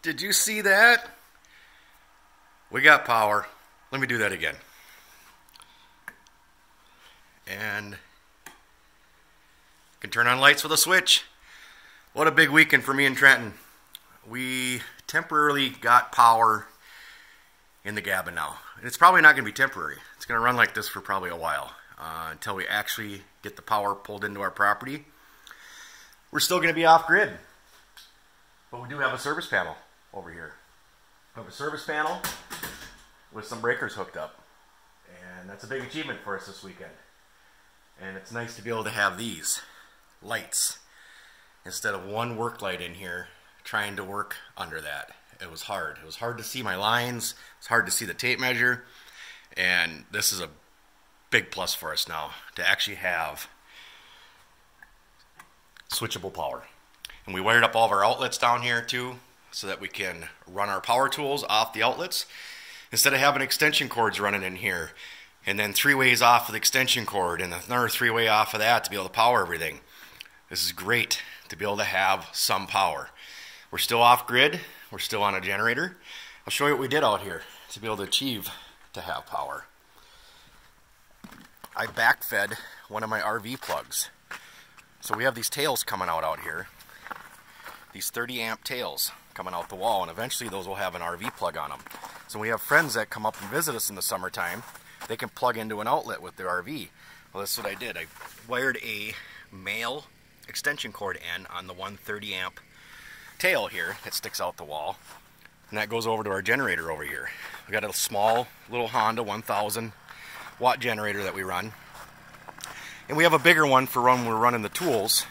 Did you see that? We got power. Let me do that again. And can turn on lights with a switch. What a big weekend for me and Trenton. We temporarily got power in the Gavin now. And it's probably not going to be temporary. It's going to run like this for probably a while until we actually get the power pulled into our property. We're still going to be off grid. But we do have a service panel over here. We have a service panel with some breakers hooked up. And that's a big achievement for us this weekend. And it's nice to be able to have these lights instead of one work light in here trying to work under that. It was hard. It was hard to see my lines. It was hard to see the tape measure. And this is a big plus for us now to actually have switchable power. And we wired up all of our outlets down here too so that we can run our power tools off the outlets instead of having extension cords running in here and then 3 ways off of the extension cord and another 3-way off of that to be able to power everything. This is great to be able to have some power. We're still off grid. We're still on a generator. I'll show you what we did out here to be able to achieve to have power. I backfed one of my RV plugs. So we have these tails coming out here. These 30 amp tails coming out the wall, and eventually those will have an RV plug on them. So we have friends that come up and visit us in the summertime. They can plug into an outlet with their RV. Well, that's what I did. I wired a male extension cord end on the 130 amp tail here that sticks out the wall, and that goes over to our generator over here. We got a small little Honda 1000 watt generator that we run, and we have a bigger one for when we're running the tools,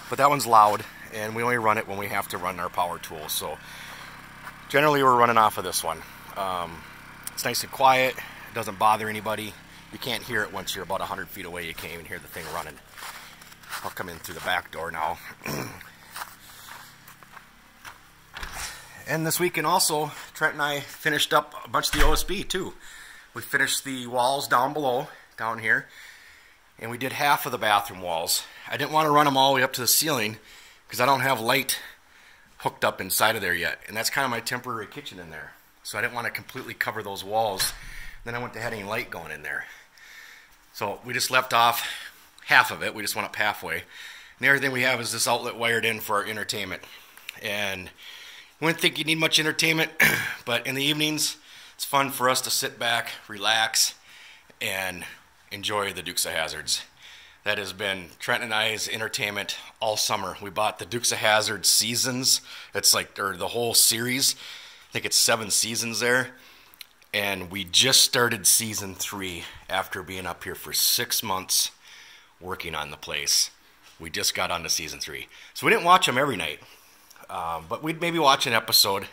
but that one's loud and we only run it when we have to run our power tools. So generally we're running off of this one. It's nice and quiet. It doesn't bother anybody. You can't hear it once you're about 100 feet away. You can't even hear the thing running. I'll come in through the back door now. And this weekend also, Trent and I finished up a bunch of the OSB too. We finished the walls down below, down here, and we did half of the bathroom walls. I didn't want to run them all the way up to the ceiling because I don't have light hooked up inside of there yet. And that's kind of my temporary kitchen in there. So I didn't want to completely cover those walls. Then I went to having light going in there. So we just left off half of it. We just went up halfway. And everything we have is this outlet wired in for our entertainment. And you wouldn't think you need much entertainment, but in the evenings, it's fun for us to sit back, relax, and enjoy the Dukes of Hazzards. That has been Trent and I's entertainment all summer. We bought the Dukes of Hazzard seasons. It's like, or the whole series. I think it's 7 seasons there. And we just started season 3 after being up here for 6 months working on the place. We just got onto season 3. So we didn't watch them every night. But we'd maybe watch an episode.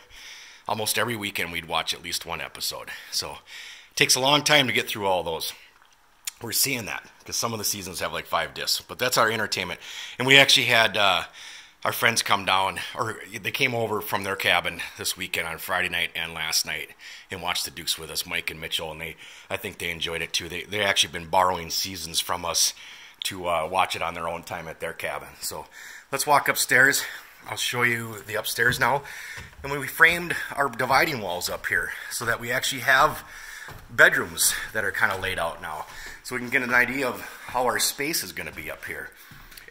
Almost every weekend we'd watch at least one episode. So it takes a long time to get through all those. We're seeing that because some of the seasons have like 5 discs. But that's our entertainment. And we actually had our friends come down, or they came over from their cabin this weekend on Friday night and last night and watched the Dukes with us, Mike and Mitchell. And I think they enjoyed it too. They actually been borrowing seasons from us to watch it on their own time at their cabin. So let's walk upstairs. I'll show you the upstairs now. And we framed our dividing walls up here so that we actually have bedrooms that are kind of laid out now. So we can get an idea of how our space is going to be up here.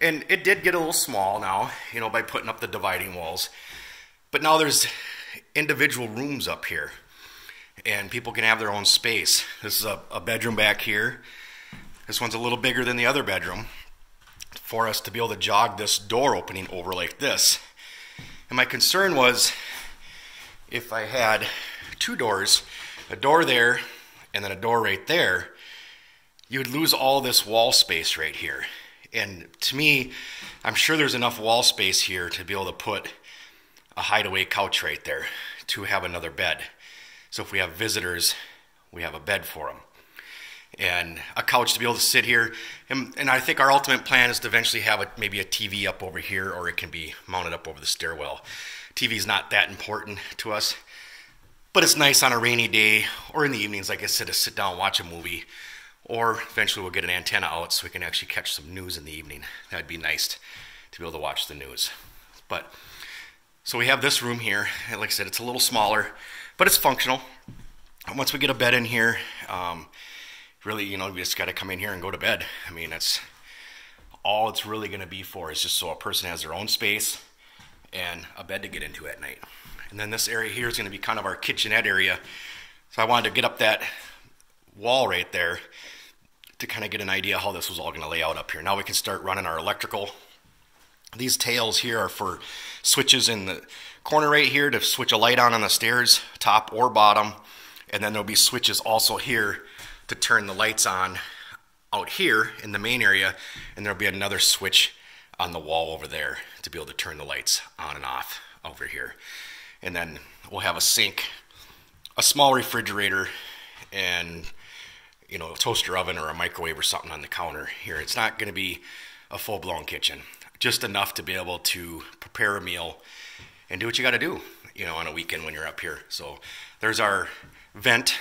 And it did get a little small now, you know, by putting up the dividing walls. But now there's individual rooms up here. And people can have their own space. This is a bedroom back here. This one's a little bigger than the other bedroom, for us to be able to jog this door opening over like this. And my concern was if I had 2 doors, a door there and then a door right there, you would lose all this wall space right here. And to me, I'm sure there's enough wall space here to be able to put a hideaway couch right there to have another bed. So if we have visitors, we have a bed for them. And a couch to be able to sit here. And I think our ultimate plan is to eventually have maybe a TV up over here, or it can be mounted up over the stairwell. TV is not that important to us, but it's nice on a rainy day or in the evenings, like I said, to sit down and watch a movie. Or eventually we'll get an antenna out so we can actually catch some news in the evening. That'd be nice to be able to watch the news. But So we have this room here, and like I said, it's a little smaller, but it's functional. And once we get a bed in here, really, you know, we just got to come in here and go to bed. I mean, that's all it's really going to be for, is just so a person has their own space and a bed to get into at night. And then this area here is going to be kind of our kitchenette area. So I wanted to get up that wall right there to kind of get an idea how this was all going to lay out up here. Now we can start running our electrical. These tails here are for switches in the corner right here to switch a light on the stairs, top or bottom. And then there'll be switches also here to turn the lights on out here in the main area. And there'll be another switch on the wall over there to be able to turn the lights on and off over here. And then we'll have a sink, a small refrigerator, and, you know, a toaster oven or a microwave or something on the counter here. It's not going to be a full-blown kitchen, just enough to be able to prepare a meal and do what you got to do, you know, on a weekend when you're up here. So there's our vent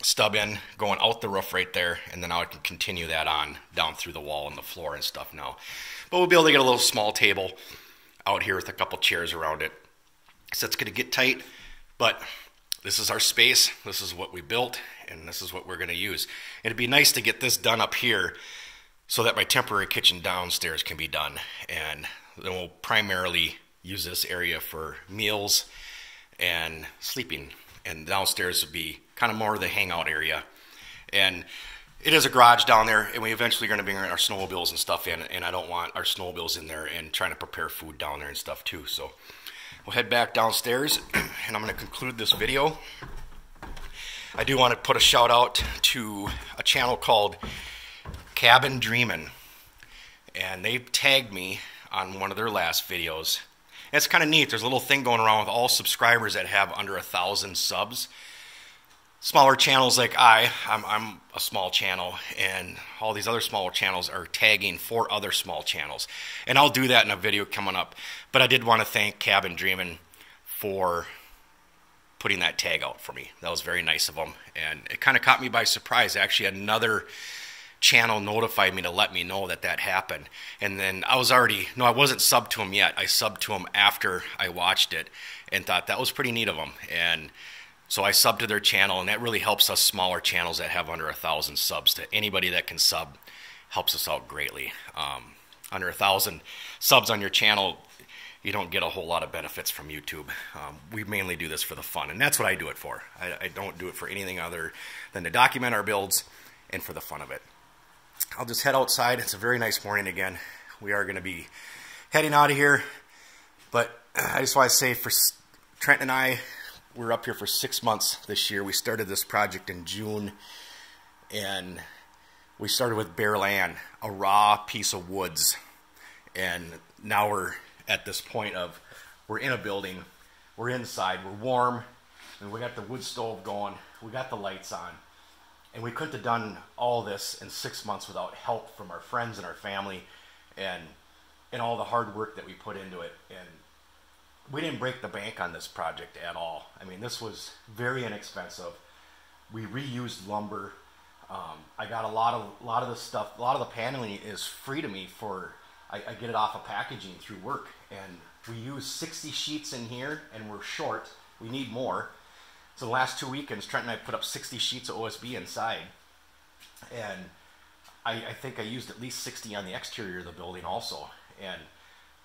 stub in going out the roof right there, and then now I can continue that on down through the wall and the floor and stuff now. But we'll be able to get a little small table out here with a couple chairs around it. So it's going to get tight, but this is our space, this is what we built, and this is what we're going to use. It'd be nice to get this done up here so that my temporary kitchen downstairs can be done. And then we'll primarily use this area for meals and sleeping. And downstairs would be kind of more of the hangout area. And it is a garage down there, and we eventually are going to bring our snowmobiles and stuff in, and I don't want our snowmobiles in there and trying to prepare food down there and stuff too. So we'll head back downstairs, and I'm going to conclude this video. I do want to put a shout out to a channel called Cabin Dreamin', and they tagged me on one of their last videos. And it's kind of neat. There's a little thing going around with all subscribers that have under 1,000 subs. Smaller channels like I'm a small channel, and all these other smaller channels are tagging for other small channels. And I'll do that in a video coming up. But I did want to thank Cabin Dreamin' for putting that tag out for me. That was very nice of them. And it kind of caught me by surprise. Actually, another channel notified me to let me know that that happened. And then I wasn't subbed to them yet. I subbed to them after I watched it and thought that was pretty neat of them. And so I subbed to their channel, and that really helps us smaller channels that have under 1,000 subs. To anybody that can sub, helps us out greatly. Under 1,000 subs on your channel, you don't get a whole lot of benefits from YouTube. We mainly do this for the fun, and that's what I do it for. I don't do it for anything other than to document our builds and for the fun of it. I'll just head outside. It's a very nice morning again. We are going to be heading out of here, but I just want to say for Trent and I, we're up here for 6 months this year. We started this project in June, and we started with bare land, a raw piece of woods. And now we're at this point of, we're in a building, we're inside, we're warm, and we got the wood stove going, we got the lights on. And we couldn't have done all this in 6 months without help from our friends and our family and all the hard work that we put into it. And we didn't break the bank on this project at all. I mean, this was very inexpensive. We reused lumber. I got a lot of the stuff, a lot of the paneling is free to me for, I get it off of packaging through work. And we used 60 sheets in here, and we're short. We need more. So the last 2 weekends, Trent and I put up 60 sheets of OSB inside. And I think I used at least 60 on the exterior of the building also. And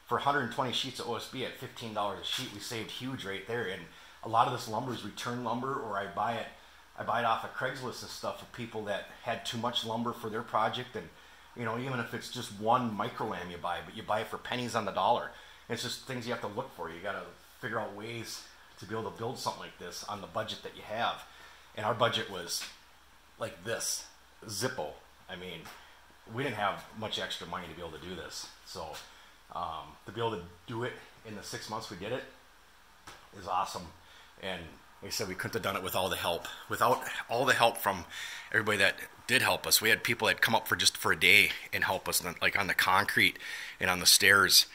for 120 sheets of OSB at $15 a sheet, we saved huge right there. And a lot of this lumber is return lumber, or I buy it off of Craigslist and stuff for people that had too much lumber for their project. And, you know, even if it's just one microlam you buy, but you buy it for pennies on the dollar. It's just things you have to look for. You got to figure out ways to be able to build something like this on the budget that you have. And our budget was like this, Zippo. I mean, we didn't have much extra money to be able to do this. So to be able to do it in the 6 months we did it is awesome. And like I said, we couldn't have done it with all the help. Without all the help from everybody that did help us. We had people that come up for a day and help us, like on the concrete and on the stairs.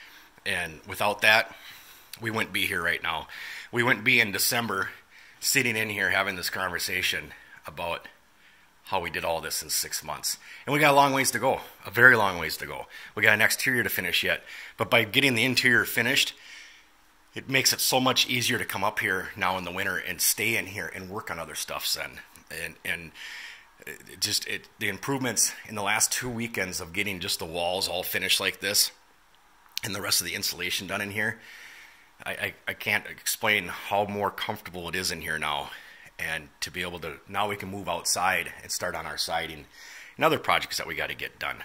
And without that, we wouldn't be here right now. We wouldn't be in December sitting in here having this conversation about how we did all this in 6 months. And we got a long ways to go, a very long ways to go. We got an exterior to finish yet. But by getting the interior finished, it makes it so much easier to come up here now in the winter and stay in here and work on other stuff then. And the improvements in the last 2 weekends of getting just the walls all finished like this and the rest of the insulation done in here, I can't explain how more comfortable it is in here now. And to be able to, now we can move outside and start on our siding and other projects that we got to get done.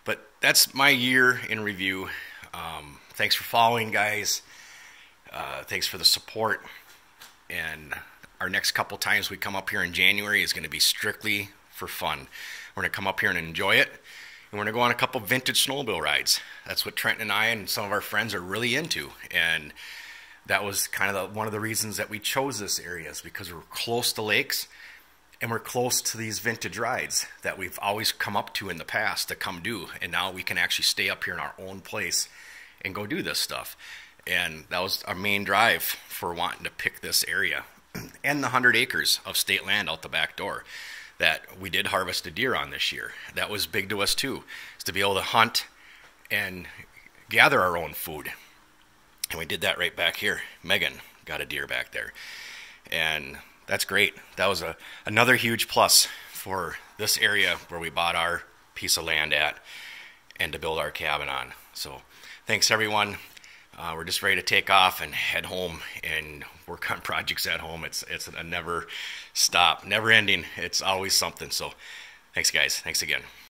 But that's my year in review. Thanks for following, guys. Thanks for the support. And our next couple times we come up here in January is going to be strictly for fun. We're going to come up here and enjoy it. And we're going to go on a couple vintage snowmobile rides. That's what Trenton and I and some of our friends are really into. And that was kind of one of the reasons that we chose this area, is because we're close to lakes and we're close to these vintage rides that we've always come up to in the past to come do. And now we can actually stay up here in our own place and go do this stuff. And that was our main drive for wanting to pick this area. And the 100 acres of state land out the back door that we did harvest a deer on this year. That was big to us too, is to be able to hunt and gather our own food. And we did that right back here. Megan got a deer back there. And that's great. That was another huge plus for this area where we bought our piece of land at and to build our cabin on. So thanks everyone. We're just ready to take off and head home and work on projects at home. It's a never stop, never ending. It's always something. So thanks guys. Thanks again.